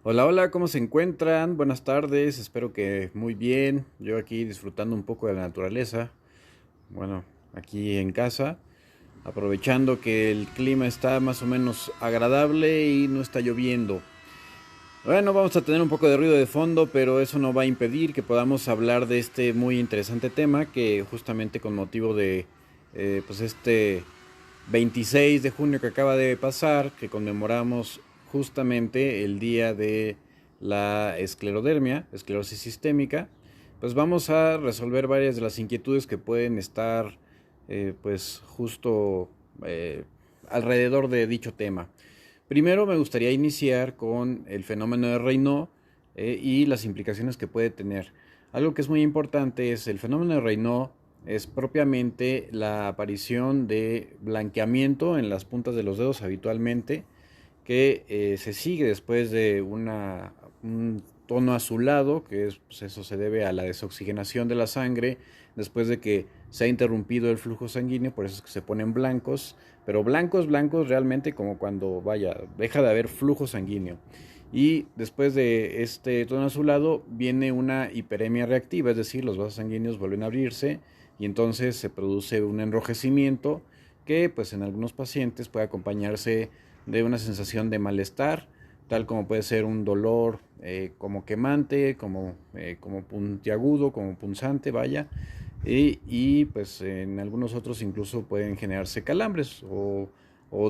Hola, hola, ¿cómo se encuentran? Buenas tardes, espero que muy bien. Yo aquí disfrutando un poco de la naturaleza, bueno, aquí en casa, aprovechando que el clima está más o menos agradable y no está lloviendo. Bueno, vamos a tener un poco de ruido de fondo, pero eso no va a impedir que podamos hablar de este muy interesante tema que justamente con motivo de pues este 26 de junio que acaba de pasar, que conmemoramos justamente el día de la esclerodermia, esclerosis sistémica, pues vamos a resolver varias de las inquietudes que pueden estar pues justo eh, alrededor de dicho tema. Primero me gustaría iniciar con el fenómeno de Raynaud y las implicaciones que puede tener. Algo que es muy importante es el fenómeno de Raynaud es propiamente la aparición de blanqueamiento en las puntas de los dedos habitualmente, que se sigue después de un tono azulado, que es, pues eso se debe a la desoxigenación de la sangre, después de que se ha interrumpido el flujo sanguíneo, por eso es que se ponen blancos, pero blancos, blancos realmente como cuando, vaya, deja de haber flujo sanguíneo. Y después de este tono azulado viene una hiperemia reactiva, es decir, los vasos sanguíneos vuelven a abrirse y entonces se produce un enrojecimiento que pues en algunos pacientes puede acompañarse de una sensación de malestar, tal como puede ser un dolor como quemante, como puntiagudo, como punzante, vaya, pues en algunos otros incluso pueden generarse calambres o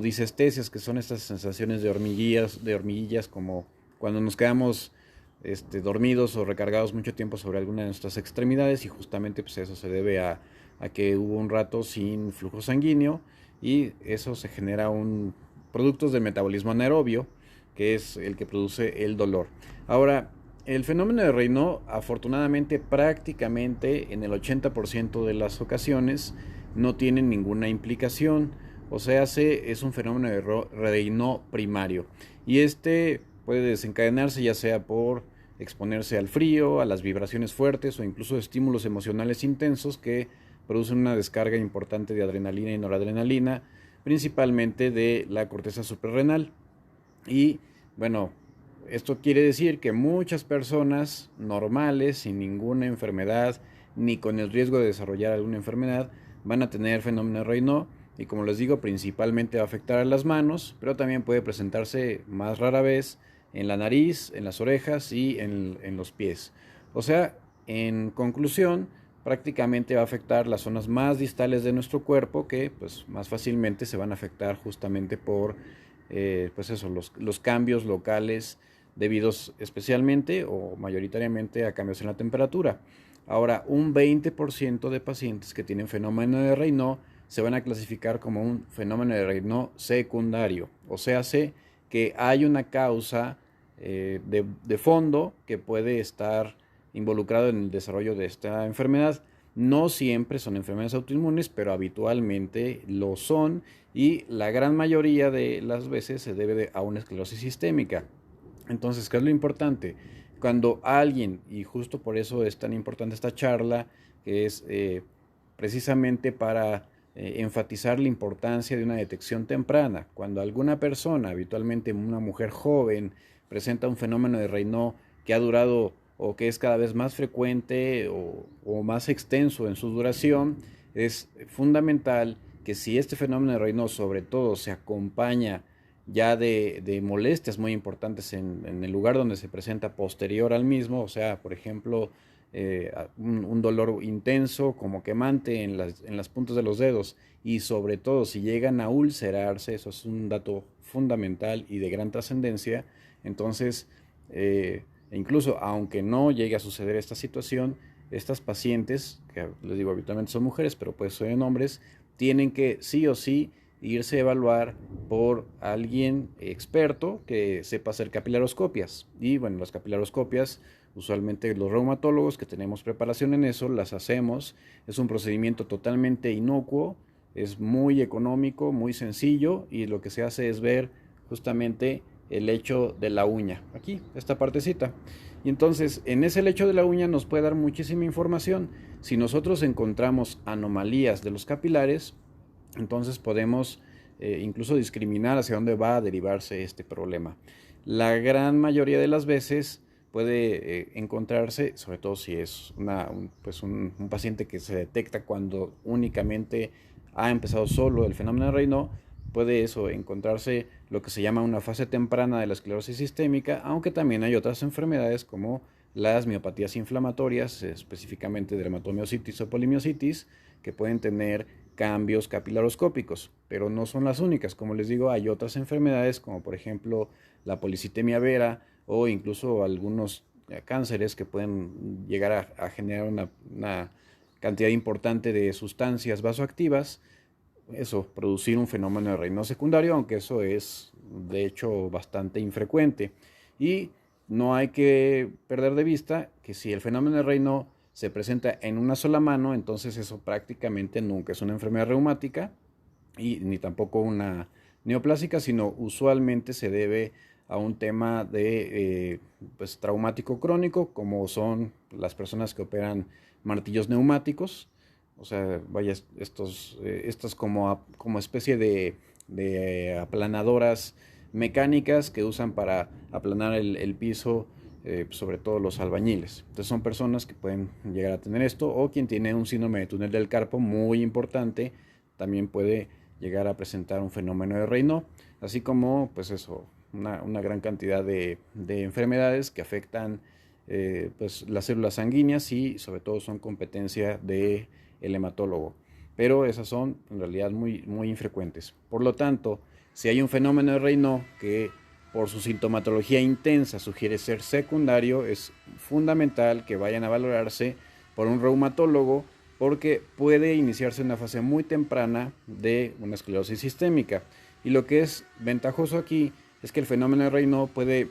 disestesias, que son estas sensaciones de hormiguillas como cuando nos quedamos dormidos o recargados mucho tiempo sobre alguna de nuestras extremidades, y justamente pues eso se debe a que hubo un rato sin flujo sanguíneo y eso se genera un productos del metabolismo anaerobio, que es el que produce el dolor. Ahora, el fenómeno de Raynaud, afortunadamente, prácticamente en el 80% de las ocasiones no tiene ninguna implicación. O sea, es un fenómeno de Raynaud primario. Y este puede desencadenarse ya sea por exponerse al frío, a las vibraciones fuertes o incluso estímulos emocionales intensos que producen una descarga importante de adrenalina y noradrenalina, principalmente de la corteza suprarrenal. Y bueno, esto quiere decir que muchas personas normales, sin ninguna enfermedad, ni con el riesgo de desarrollar alguna enfermedad, van a tener fenómeno de Raynaud. Y como les digo, principalmente va a afectar a las manos, pero también puede presentarse más rara vez en la nariz, en las orejas y en los pies. O sea, en conclusión, prácticamente va a afectar las zonas más distales de nuestro cuerpo que pues más fácilmente se van a afectar justamente por pues eso, los cambios locales debidos especialmente o mayoritariamente a cambios en la temperatura. Ahora, un 20% de pacientes que tienen fenómeno de Raynaud se van a clasificar como un fenómeno de Raynaud secundario, o sea, sé que hay una causa de fondo que puede estar involucrado en el desarrollo de esta enfermedad. No siempre son enfermedades autoinmunes, pero habitualmente lo son y la gran mayoría de las veces se debe a una esclerosis sistémica. Entonces, ¿qué es lo importante? Cuando alguien, y justo por eso es tan importante esta charla, que es precisamente para enfatizar la importancia de una detección temprana, cuando alguna persona, habitualmente una mujer joven, presenta un fenómeno de Raynaud que ha durado o que es cada vez más frecuente o más extenso en su duración, es fundamental que si este fenómeno de Raynaud sobre todo se acompaña ya de molestias muy importantes en el lugar donde se presenta posterior al mismo, o sea, por ejemplo, un dolor intenso como quemante en las puntas de los dedos y sobre todo si llegan a ulcerarse, eso es un dato fundamental y de gran trascendencia, entonces incluso aunque no llegue a suceder esta situación, estas pacientes, que les digo habitualmente son mujeres, pero pues son hombres, tienen que sí o sí irse a evaluar por alguien experto que sepa hacer capilaroscopias. Y bueno, las capilaroscopias, usualmente los reumatólogos que tenemos preparación en eso, las hacemos. Es un procedimiento totalmente inocuo, es muy económico, muy sencillo y lo que se hace es ver justamente el lecho de la uña, aquí, esta partecita. Y entonces, en ese lecho de la uña nos puede dar muchísima información. Si nosotros encontramos anomalías de los capilares, entonces podemos incluso discriminar hacia dónde va a derivarse este problema. la gran mayoría de las veces puede encontrarse, sobre todo si es un paciente que se detecta cuando únicamente ha empezado solo el fenómeno de Raynaud, puede encontrarse lo que se llama una fase temprana de la esclerosis sistémica, aunque también hay otras enfermedades como las miopatías inflamatorias, específicamente dermatomiositis o polimiositis, que pueden tener cambios capilaroscópicos, pero no son las únicas. Como les digo, hay otras enfermedades como por ejemplo la policitemia vera o incluso algunos cánceres que pueden llegar a generar una cantidad importante de sustancias vasoactivas, producir un fenómeno de Raynaud secundario, aunque eso es de hecho bastante infrecuente. Y no hay que perder de vista que si el fenómeno de Raynaud se presenta en una sola mano, entonces eso prácticamente nunca es una enfermedad reumática y ni tampoco una neoplásica, sino usualmente se debe a un tema de traumático crónico, como son las personas que operan martillos neumáticos, o sea, vaya, estas como especie de aplanadoras mecánicas que usan para aplanar el piso, sobre todo los albañiles. Entonces son personas que pueden llegar a tener esto, o quien tiene un síndrome de túnel del carpo muy importante, también puede llegar a presentar un fenómeno de Raynaud, así como una gran cantidad de enfermedades que afectan las células sanguíneas y sobre todo son competencia del hematólogo. Pero esas son en realidad muy, muy infrecuentes. Por lo tanto, si hay un fenómeno de Raynaud que por su sintomatología intensa sugiere ser secundario, es fundamental que vayan a valorarse por un reumatólogo, porque puede iniciarse una fase muy temprana de una esclerosis sistémica. Y lo que es ventajoso aquí es que el fenómeno de Raynaud puede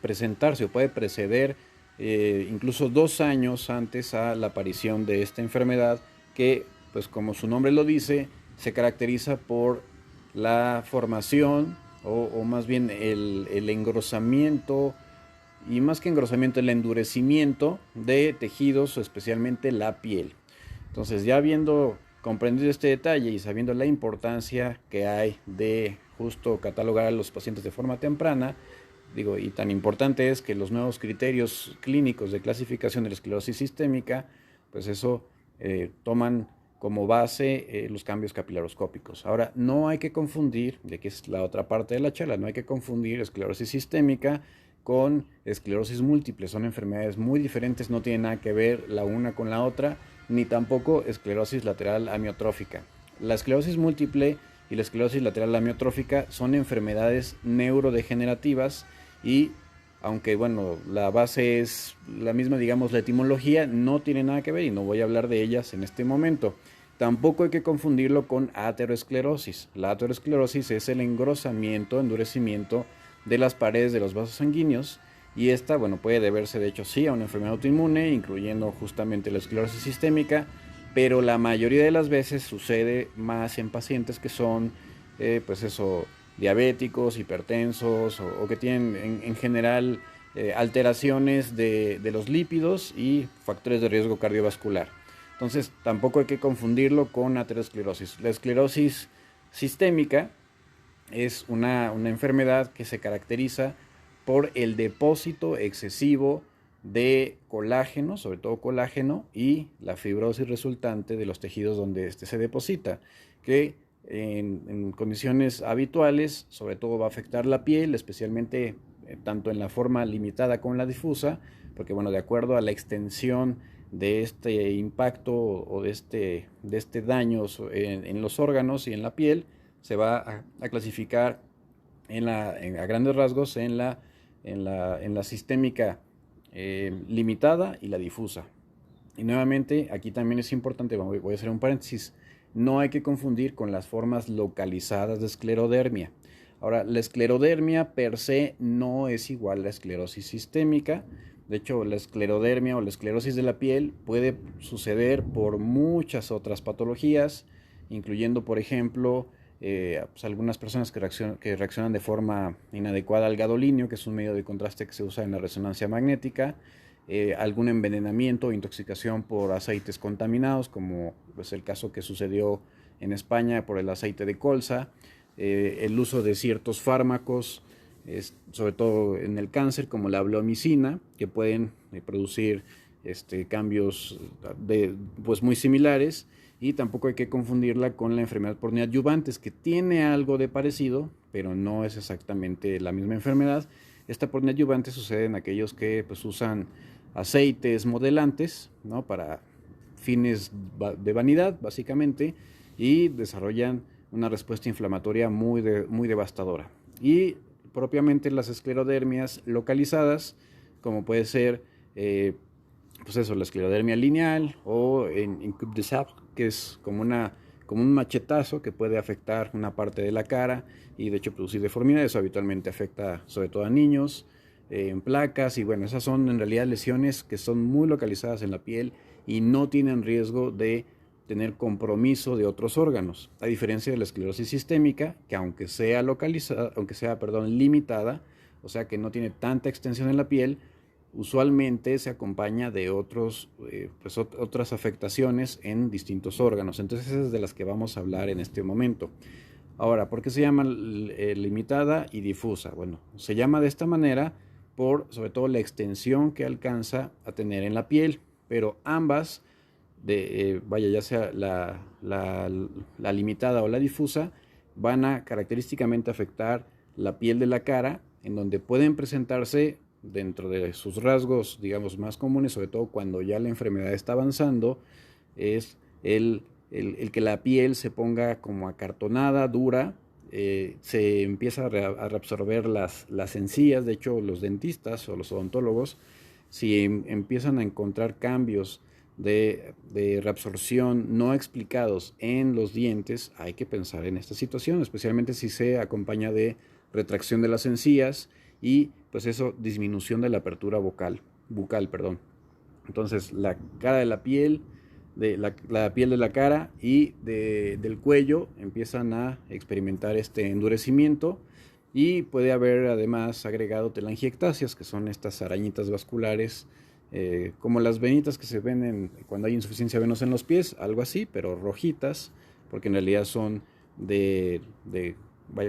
presentarse o puede preceder incluso 2 años antes a la aparición de esta enfermedad, que, pues como su nombre lo dice, se caracteriza por la formación o más bien el engrosamiento, y más que engrosamiento, el endurecimiento de tejidos, especialmente la piel. Entonces, ya habiendo comprendido este detalle y sabiendo la importancia que hay de justo catalogar a los pacientes de forma temprana, y tan importante es que los nuevos criterios clínicos de clasificación de la esclerosis sistémica, pues eso toman como base los cambios capilaroscópicos. Ahora, no hay que confundir, de que es la otra parte de la charla, no hay que confundir esclerosis sistémica con esclerosis múltiple. Son enfermedades muy diferentes, no tienen nada que ver la una con la otra, ni tampoco esclerosis lateral amiotrófica. La esclerosis múltiple y la esclerosis lateral amiotrófica son enfermedades neurodegenerativas y, aunque la base es la misma, digamos, la etimología no tiene nada que ver y no voy a hablar de ellas en este momento. Tampoco hay que confundirlo con aterosclerosis. La aterosclerosis es el engrosamiento, endurecimiento de las paredes de los vasos sanguíneos, y esta, puede deberse de hecho sí a una enfermedad autoinmune, incluyendo justamente la esclerosis sistémica, pero la mayoría de las veces sucede más en pacientes que son, diabéticos, hipertensos o que tienen en general alteraciones de los lípidos y factores de riesgo cardiovascular. Entonces, tampoco hay que confundirlo con aterosclerosis. La esclerosis sistémica es una enfermedad que se caracteriza por el depósito excesivo de colágeno, sobre todo colágeno, y la fibrosis resultante de los tejidos donde este se deposita, que en condiciones habituales sobre todo va a afectar la piel, especialmente tanto en la forma limitada como en la difusa, porque de acuerdo a la extensión de este impacto o de este daño en los órganos y en la piel, se va a clasificar a grandes rasgos en la sistémica limitada y la difusa. Y nuevamente, aquí también es importante, voy a hacer un paréntesis, no hay que confundir con las formas localizadas de esclerodermia. Ahora, la esclerodermia per se no es igual a la esclerosis sistémica. De hecho, la esclerodermia o la esclerosis de la piel puede suceder por muchas otras patologías, incluyendo, por ejemplo, algunas personas que reaccionan de forma inadecuada al gadolinio, que es un medio de contraste que se usa en la resonancia magnética, algún envenenamiento o intoxicación por aceites contaminados, como es el caso que sucedió en España por el aceite de colza, el uso de ciertos fármacos sobre todo en el cáncer, como la bleomicina, que pueden producir cambios pues muy similares. Y tampoco hay que confundirla con la enfermedad por neoadyuvantes, que tiene algo de parecido, pero no es exactamente la misma enfermedad. Esta por neoadyuvantes sucede en aquellos que pues usan aceites modelantes, ¿no?, para fines de vanidad, básicamente, y desarrollan una respuesta inflamatoria muy devastadora. Y propiamente las esclerodermias localizadas, como puede ser pues eso, la esclerodermia lineal o en Coupe de Sable, que es como un machetazo que puede afectar una parte de la cara y de hecho producir deformidades. Eso habitualmente afecta sobre todo a niños, en placas, y bueno, esas son en realidad lesiones que son muy localizadas en la piel y no tienen riesgo de tener compromiso de otros órganos, a diferencia de la esclerosis sistémica, que aunque sea localizada, limitada, o sea que no tiene tanta extensión en la piel, usualmente se acompaña de otras afectaciones en distintos órganos. Entonces esas es de las que vamos a hablar en este momento. Ahora, ¿por qué se llama limitada y difusa? Bueno, se llama de esta manera por sobre todo la extensión que alcanza a tener en la piel, pero ambas, ya sea la limitada o la difusa, van a característicamente afectar la piel de la cara, en donde pueden presentarse dentro de sus rasgos, digamos, más comunes, sobre todo cuando ya la enfermedad está avanzando, es el que la piel se ponga como acartonada, dura, se empieza a reabsorber las encías. De hecho, los dentistas o los odontólogos, si empiezan a encontrar cambios de reabsorción no explicados en los dientes, hay que pensar en esta situación, especialmente si se acompaña de retracción de las encías y pues eso, disminución de la apertura bucal, perdón. Entonces la cara de la piel, la piel de la cara y del cuello empiezan a experimentar este endurecimiento, y puede haber además agregado telangiectasias, que son estas arañitas vasculares, como las venitas que se ven cuando hay insuficiencia venosa en los pies, algo así, pero rojitas, porque en realidad son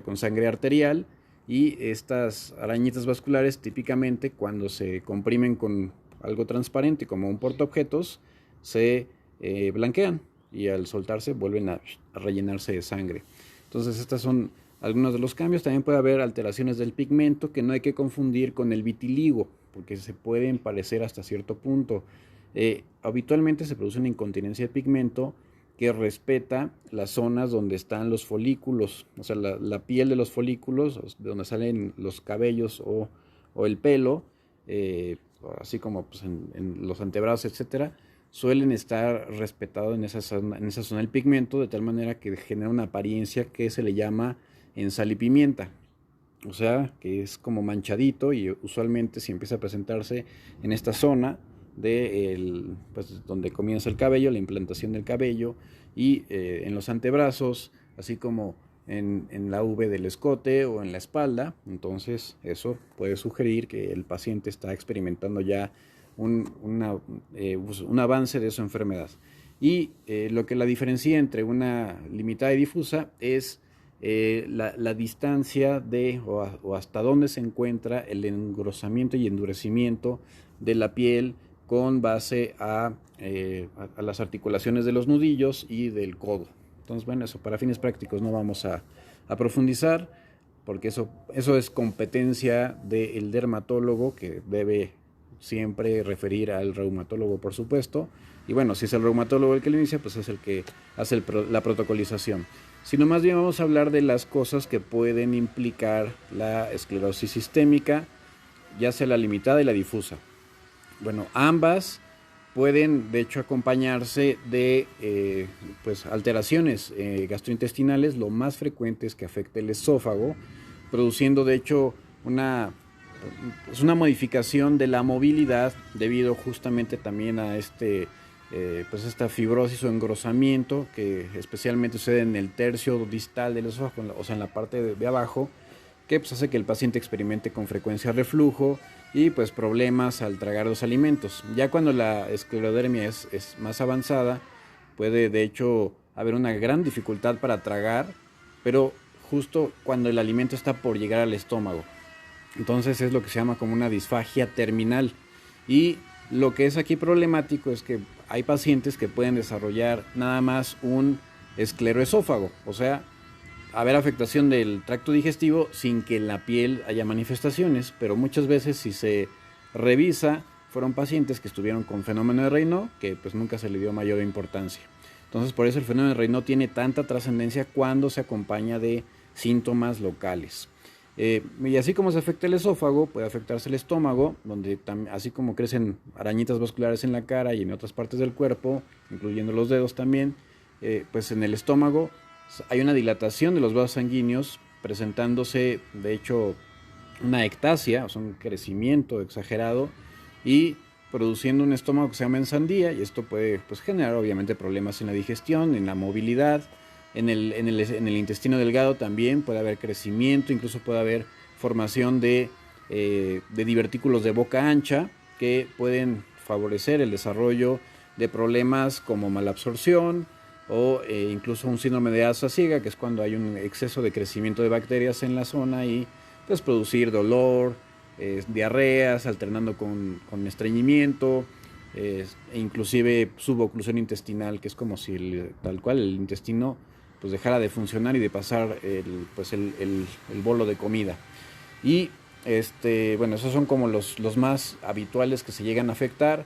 con sangre arterial. Y estas arañitas vasculares, típicamente cuando se comprimen con algo transparente como un portaobjetos, se blanquean y al soltarse vuelven a rellenarse de sangre. Entonces estas son algunos de los cambios. También puede haber alteraciones del pigmento, que no hay que confundir con el vitiligo, porque se pueden parecer hasta cierto punto. Habitualmente se produce una incontinencia de pigmento que respeta las zonas donde están los folículos, o sea, la piel de los folículos, de donde salen los cabellos o el pelo, así como pues, en los antebrazos, etcétera, suelen estar respetados en esa zona del pigmento, de tal manera que genera una apariencia que se le llama en sal y pimienta. O sea, que es como manchadito, y usualmente si empieza a presentarse en esta zona pues, donde comienza el cabello, la implantación del cabello, y en los antebrazos, así como en la V del escote o en la espalda. Entonces eso puede sugerir que el paciente está experimentando ya un avance de su enfermedad. Y lo que la diferencia entre una limitada y difusa es la distancia o hasta dónde se encuentra el engrosamiento y endurecimiento de la piel con base a las articulaciones de los nudillos y del codo. Entonces, bueno, eso para fines prácticos no vamos a profundizar, porque eso es competencia del dermatólogo, que debe siempre referir al reumatólogo, por supuesto. Y bueno, si es el reumatólogo el que lo inicia, pues es el que hace la protocolización. Sino más bien vamos a hablar de las cosas que pueden implicar la esclerosis sistémica, ya sea la limitada y la difusa. Bueno, ambas pueden de hecho acompañarse de pues alteraciones gastrointestinales. Lo más frecuente es que afecte el esófago, produciendo de hecho una modificación de la movilidad, debido justamente también a pues esta fibrosis o engrosamiento, que especialmente sucede en el tercio distal del esófago, o sea en la parte de abajo, que pues hace que el paciente experimente con frecuencia reflujo y pues problemas al tragar los alimentos. Ya cuando la esclerodermia es más avanzada, puede de hecho haber una gran dificultad para tragar, pero justo cuando el alimento está por llegar al estómago. Entonces es lo que se llama como una disfagia terminal. Y lo que es aquí problemático es que hay pacientes que pueden desarrollar nada más un escleroesófago, o sea, haber afectación del tracto digestivo sin que en la piel haya manifestaciones, pero muchas veces si se revisa fueron pacientes que estuvieron con fenómeno de Raynaud que pues nunca se le dio mayor importancia. Entonces por eso el fenómeno de Raynaud tiene tanta trascendencia cuando se acompaña de síntomas locales. Y así como se afecta el esófago, puede afectarse el estómago, donde así como crecen arañitas vasculares en la cara y en otras partes del cuerpo, incluyendo los dedos también, pues en el estómago hay una dilatación de los vasos sanguíneos, presentándose de hecho una ectasia, o sea, un crecimiento exagerado, y produciendo un estómago que se llama ensandía, y esto puede pues, generar obviamente problemas en la digestión, en la movilidad, en el intestino delgado también puede haber crecimiento, incluso puede haber formación de divertículos de boca ancha que pueden favorecer el desarrollo de problemas como malabsorción o incluso un síndrome de asa ciega, que es cuando hay un exceso de crecimiento de bacterias en la zona y pues producir dolor, diarreas alternando con estreñimiento, e inclusive suboclusión intestinal, que es como si tal cual el intestino pues dejara de funcionar y de pasar el bolo de comida. Y bueno, esos son como los más habituales que se llegan a afectar.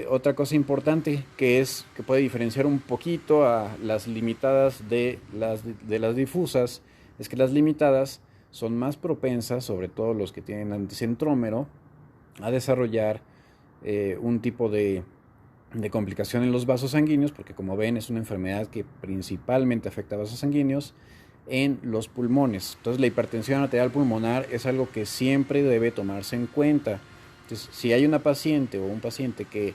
Otra cosa importante que puede diferenciar un poquito a las limitadas de las difusas es que las limitadas son más propensas, sobre todo los que tienen anticentrómero, a desarrollar un tipo de complicación en los vasos sanguíneos, porque como ven es una enfermedad que principalmente afecta a vasos sanguíneos en los pulmones. Entonces la hipertensión arterial pulmonar es algo que siempre debe tomarse en cuenta. Entonces, si hay una paciente o un paciente que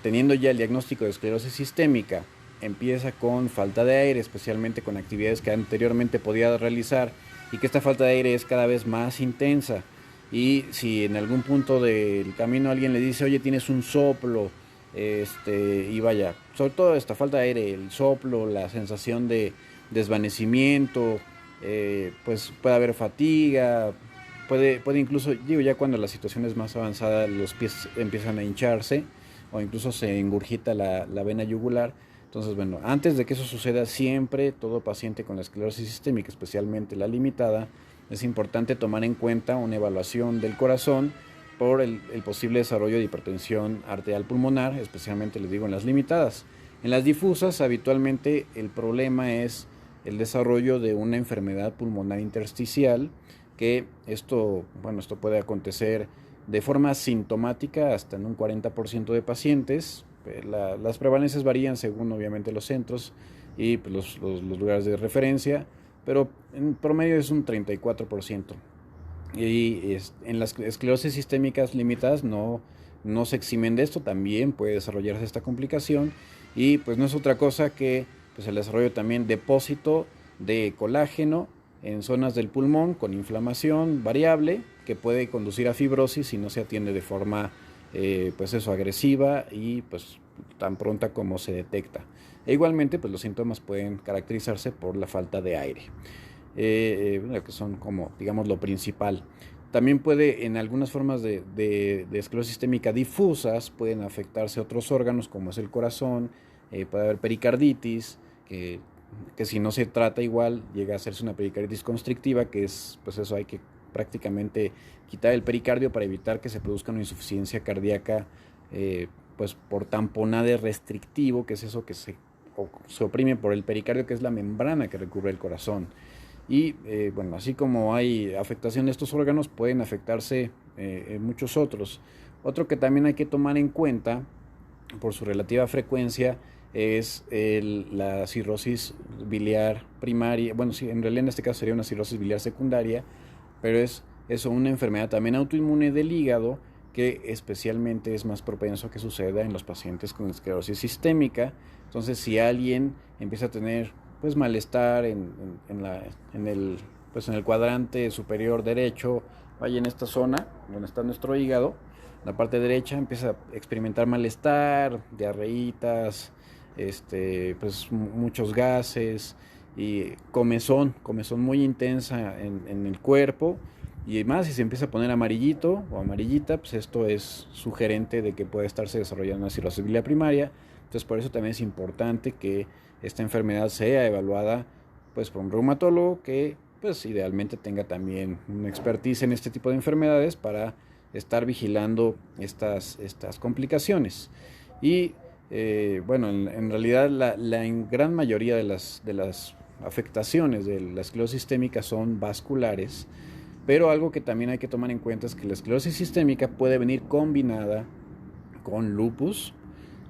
teniendo ya el diagnóstico de esclerosis sistémica empieza con falta de aire, especialmente con actividades que anteriormente podía realizar, y que esta falta de aire es cada vez más intensa, y si en algún punto del camino alguien le dice, oye, tienes un soplo, y vaya, sobre todo esta falta de aire, el soplo, la sensación de desvanecimiento, pues puede haber fatiga, puede incluso, digo, ya cuando la situación es más avanzada, los pies empiezan a hincharse o incluso se engurgita la vena yugular. Entonces, bueno, antes de que eso suceda, siempre todo paciente con la esclerosis sistémica, especialmente la limitada, es importante tomar en cuenta una evaluación del corazón por el posible desarrollo de hipertensión arterial pulmonar, especialmente les digo en las limitadas. En las difusas, habitualmente el problema es el desarrollo de una enfermedad pulmonar intersticial, que esto puede acontecer de forma sintomática hasta en un 40% de pacientes. Las prevalencias varían según obviamente los centros y pues, los lugares de referencia, pero en promedio es un 34%. Y en las esclerosis sistémicas limitadas no se eximen de esto, también puede desarrollarse esta complicación, y pues no es otra cosa que pues el desarrollo también depósito de colágeno en zonas del pulmón con inflamación variable que puede conducir a fibrosis si no se atiende de forma agresiva y pues tan pronta como se detecta. E igualmente pues los síntomas pueden caracterizarse por la falta de aire, que son como digamos lo principal. También puede, en algunas formas de esclerosis sistémica difusas, pueden afectarse otros órganos como es el corazón, puede haber pericarditis, que si no se trata igual llega a hacerse una pericarditis constrictiva, que es pues eso, hay que prácticamente quitar el pericardio para evitar que se produzca una insuficiencia cardíaca pues por tamponade restrictivo, que es eso que se oprime por el pericardio, que es la membrana que recubre el corazón. Y así como hay afectación de estos órganos, pueden afectarse muchos otros. Otro que también hay que tomar en cuenta por su relativa frecuencia es la cirrosis biliar primaria. Bueno, sí, en realidad en este caso sería una cirrosis biliar secundaria, pero es eso, una enfermedad también autoinmune del hígado, que especialmente es más propenso a que suceda en los pacientes con esclerosis sistémica. Entonces, si alguien empieza a tener pues malestar en el cuadrante superior derecho, vaya en esta zona donde está nuestro hígado, la parte derecha, empieza a experimentar malestar, diarreitas, pues muchos gases y comezón muy intensa en el cuerpo, y más si se empieza a poner amarillito o amarillita, pues esto es sugerente de que puede estarse desarrollando una cirrosis biliar primaria. Entonces por eso también es importante que esta enfermedad sea evaluada pues por un reumatólogo que pues idealmente tenga también una expertise en este tipo de enfermedades para estar vigilando estas complicaciones. Y bueno, en realidad la gran mayoría de las afectaciones de la esclerosis sistémica son vasculares, pero algo que también hay que tomar en cuenta es que la esclerosis sistémica puede venir combinada con lupus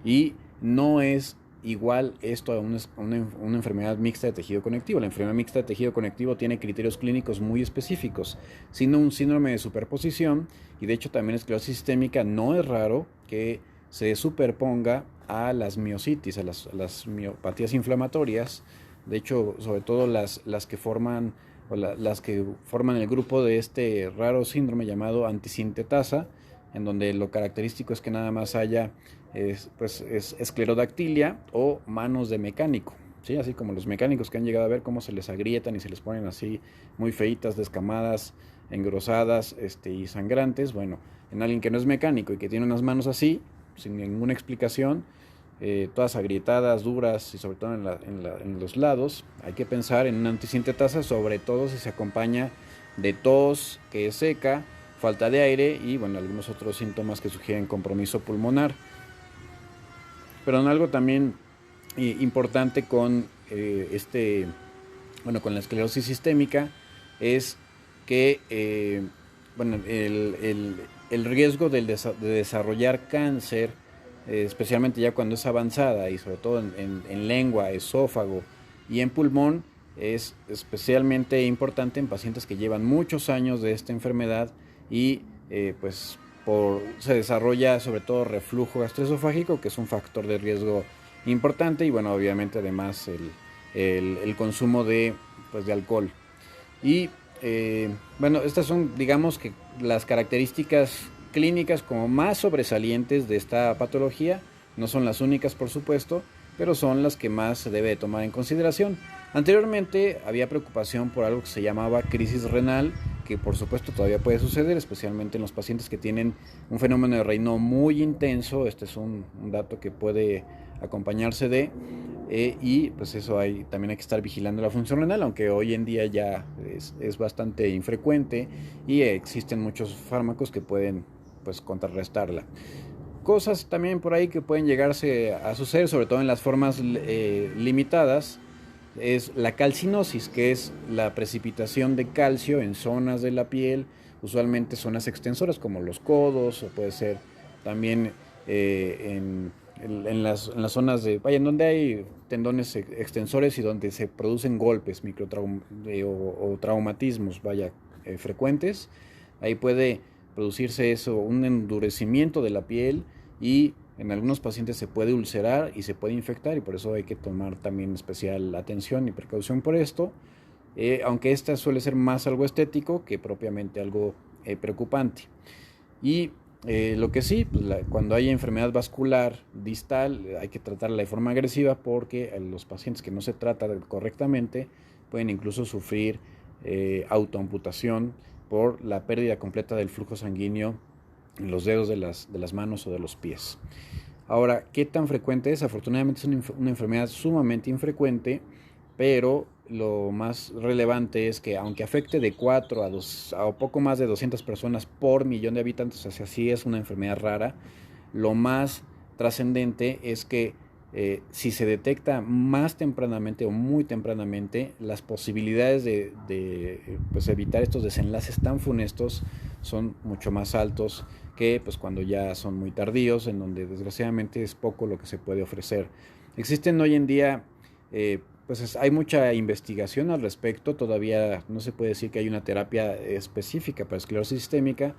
y no es igual esto a una enfermedad mixta de tejido conectivo. La enfermedad mixta de tejido conectivo tiene criterios clínicos muy específicos, sino un síndrome de superposición, y de hecho también la esclerosis sistémica no es raro que se superponga a las miositis, a las miopatías inflamatorias. De hecho, sobre todo las que forman las que forman el grupo de este raro síndrome llamado antisintetasa, en donde lo característico es que nada más haya es esclerodactilia o manos de mecánico, ¿sí? Así como los mecánicos que han llegado a ver cómo se les agrietan y se les ponen así muy feitas, descamadas, engrosadas y sangrantes. Bueno, en alguien que no es mecánico y que tiene unas manos así, sin ninguna explicación, todas agrietadas, duras y sobre todo en los lados, hay que pensar en una antisintetasa, sobre todo si se acompaña de tos que es seca, falta de aire y bueno, algunos otros síntomas que sugieren compromiso pulmonar. Pero en algo también importante con con la esclerosis sistémica es que bueno, el riesgo de desarrollar cáncer, especialmente ya cuando es avanzada y sobre todo en lengua, esófago y en pulmón, es especialmente importante en pacientes que llevan muchos años de esta enfermedad y pues se desarrolla sobre todo reflujo gastroesofágico, que es un factor de riesgo importante, y bueno, obviamente además el consumo de alcohol. Y bueno, estas son, digamos, que las características clínicas como más sobresalientes de esta patología. No son las únicas, por supuesto, pero son las que más se debe tomar en consideración. Anteriormente había preocupación por algo que se llamaba crisis renal, que por supuesto todavía puede suceder, especialmente en los pacientes que tienen un fenómeno de Raynaud muy intenso. Este es un dato que puede acompañarse de y pues eso también hay que estar vigilando la función renal, aunque hoy en día ya es bastante infrecuente y existen muchos fármacos que pueden pues contrarrestarla. Cosas también por ahí que pueden llegarse a suceder, sobre todo en las formas limitadas, es la calcinosis, que es la precipitación de calcio en zonas de la piel, usualmente zonas extensoras como los codos, o puede ser también en las zonas en donde hay tendones extensores y donde se producen golpes o traumatismos frecuentes. Ahí puede producirse eso, un endurecimiento de la piel, y en algunos pacientes se puede ulcerar y se puede infectar, y por eso hay que tomar también especial atención y precaución por esto, aunque esta suele ser más algo estético que propiamente algo preocupante. Y lo que sí, pues cuando hay enfermedad vascular distal hay que tratarla de forma agresiva, porque los pacientes que no se tratan correctamente pueden incluso sufrir autoamputación por la pérdida completa del flujo sanguíneo en los dedos de las manos o de los pies. Ahora, ¿qué tan frecuente es? Afortunadamente es una enfermedad sumamente infrecuente, pero lo más relevante es que aunque afecte de 4 a poco más de 200 personas por millón de habitantes, o sea, sí es una enfermedad rara, lo más trascendente es que si se detecta más tempranamente o muy tempranamente, las posibilidades de pues evitar estos desenlaces tan funestos son mucho más altos que pues cuando ya son muy tardíos, en donde desgraciadamente es poco lo que se puede ofrecer. Existen hoy en día pues hay mucha investigación al respecto. Todavía no se puede decir que hay una terapia específica para esclerosis sistémica,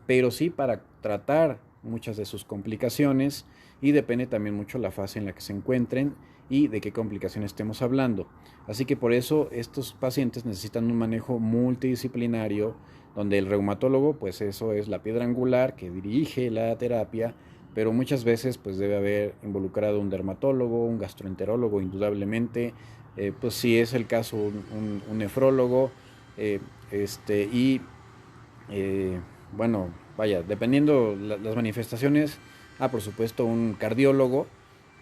pero sí para tratar muchas de sus complicaciones, y depende también mucho la fase en la que se encuentren y de qué complicaciones estemos hablando. Así que por eso estos pacientes necesitan un manejo multidisciplinario, donde el reumatólogo, pues eso es la piedra angular que dirige la terapia, pero muchas veces pues debe haber involucrado un dermatólogo, un gastroenterólogo indudablemente, pues si es el caso un nefrólogo, y Eh, bueno, vaya, dependiendo las manifestaciones, por supuesto un cardiólogo,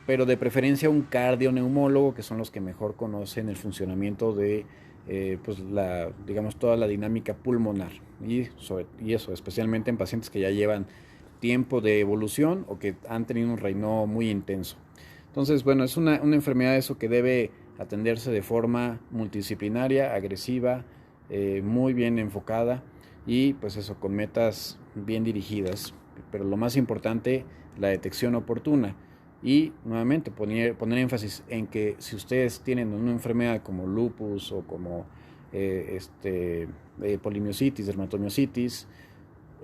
pero de preferencia un cardioneumólogo, que son los que mejor conocen el funcionamiento de pues digamos, toda la dinámica pulmonar y eso, especialmente en pacientes que ya llevan tiempo de evolución o que han tenido un Raynaud muy intenso. Entonces, bueno, es una enfermedad eso que debe atenderse de forma multidisciplinaria, agresiva, muy bien enfocada y pues eso, con metas bien dirigidas. Pero lo más importante, la detección oportuna. Y nuevamente poner énfasis en que si ustedes tienen una enfermedad como lupus o como polimiositis, dermatomiositis,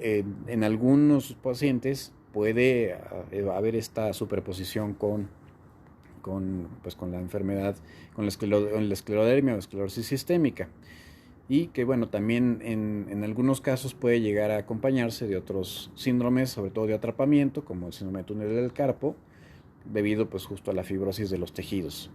en algunos pacientes puede haber esta superposición con la enfermedad, con la esclerodermia o esclerosis sistémica. Y que bueno, también en algunos casos puede llegar a acompañarse de otros síndromes, sobre todo de atrapamiento, como el síndrome de túnel del carpo, debido pues justo a la fibrosis de los tejidos.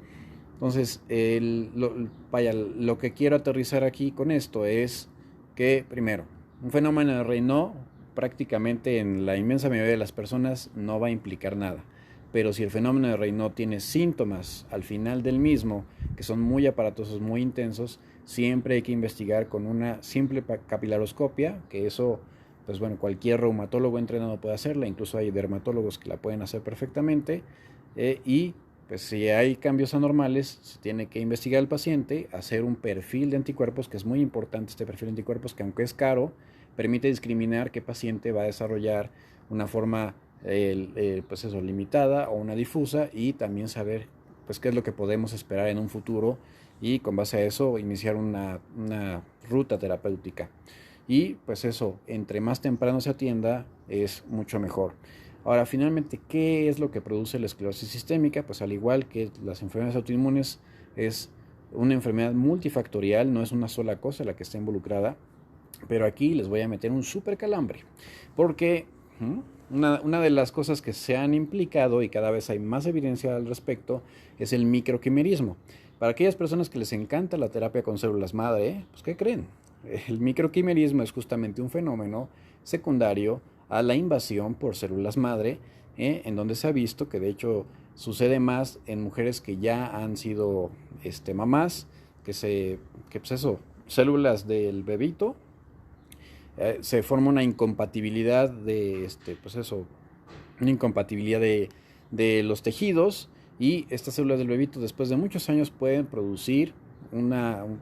Entonces, lo que quiero aterrizar aquí con esto es que, primero, un fenómeno de Raynaud prácticamente en la inmensa mayoría de las personas no va a implicar nada. Pero si el fenómeno de Raynaud tiene síntomas al final del mismo, que son muy aparatosos, muy intensos, siempre hay que investigar con una simple capilaroscopia, que eso, pues bueno, cualquier reumatólogo entrenado puede hacerla, incluso hay dermatólogos que la pueden hacer perfectamente, y pues si hay cambios anormales, se tiene que investigar al paciente, hacer un perfil de anticuerpos, que es muy importante este perfil de anticuerpos, que aunque es caro, permite discriminar qué paciente va a desarrollar una forma pues eso, limitada o una difusa, y también saber pues qué es lo que podemos esperar en un futuro y con base a eso iniciar una ruta terapéutica. Y pues eso, entre más temprano se atienda es mucho mejor. Ahora, finalmente, ¿qué es lo que produce la esclerosis sistémica? Pues al igual que las enfermedades autoinmunes, es una enfermedad multifactorial, no es una sola cosa la que está involucrada, pero aquí les voy a meter un súper calambre, porque una de las cosas que se han implicado y cada vez hay más evidencia al respecto es el microquimerismo. Para aquellas personas que les encanta la terapia con células madre, pues ¿qué creen? El microquimerismo es justamente un fenómeno secundario a la invasión por células madre, en donde se ha visto que de hecho sucede más en mujeres que ya han sido mamás, que pues eso, células del bebito, se forma una incompatibilidad pues eso, una incompatibilidad de los tejidos, y estas células del bebito después de muchos años pueden producir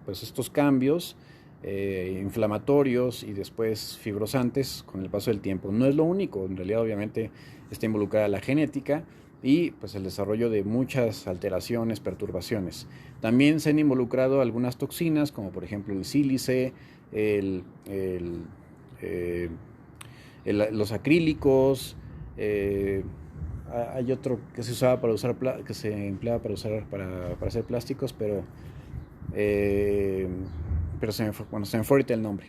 pues estos cambios inflamatorios y después fibrosantes con el paso del tiempo. No es lo único, en realidad obviamente está involucrada la genética y pues el desarrollo de muchas alteraciones, perturbaciones. También se han involucrado algunas toxinas como por ejemplo el sílice, el, el, eh, los acrílicos, hay otro que se usaba para usar, que se empleaba para usar para hacer plásticos, eh, pero se me fue ahorita el nombre.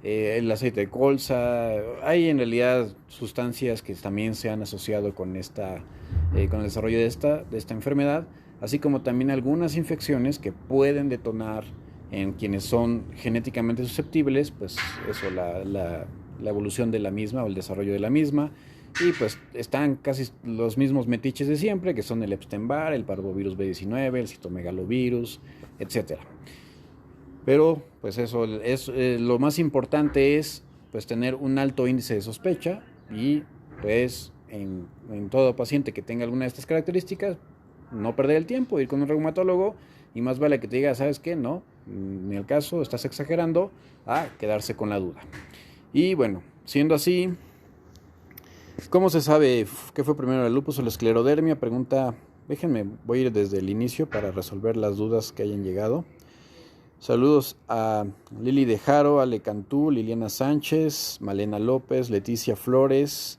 El aceite de colza, hay en realidad sustancias que también se han asociado con el desarrollo de esta enfermedad, así como también algunas infecciones que pueden detonar en quienes son genéticamente susceptibles, pues eso, la evolución de la misma o el desarrollo de la misma. Y pues están casi los mismos metiches de siempre, que son el Epstein-Barr, el parvovirus B19, el citomegalovirus, etcétera. Pero pues eso es lo más importante es pues tener un alto índice de sospecha, y pues en todo paciente que tenga alguna de estas características no perder el tiempo, ir con un reumatólogo, y más vale que te diga, ¿sabes qué? No, ni el caso, estás exagerando, a quedarse con la duda. Y bueno, siendo así, ¿cómo se sabe qué fue primero, el lupus o la esclerodermia? Pregunta, déjenme, voy a ir desde el inicio para resolver las dudas que hayan llegado. Saludos a Lili de Jaro, Ale Cantú, Liliana Sánchez, Malena López, Leticia Flores,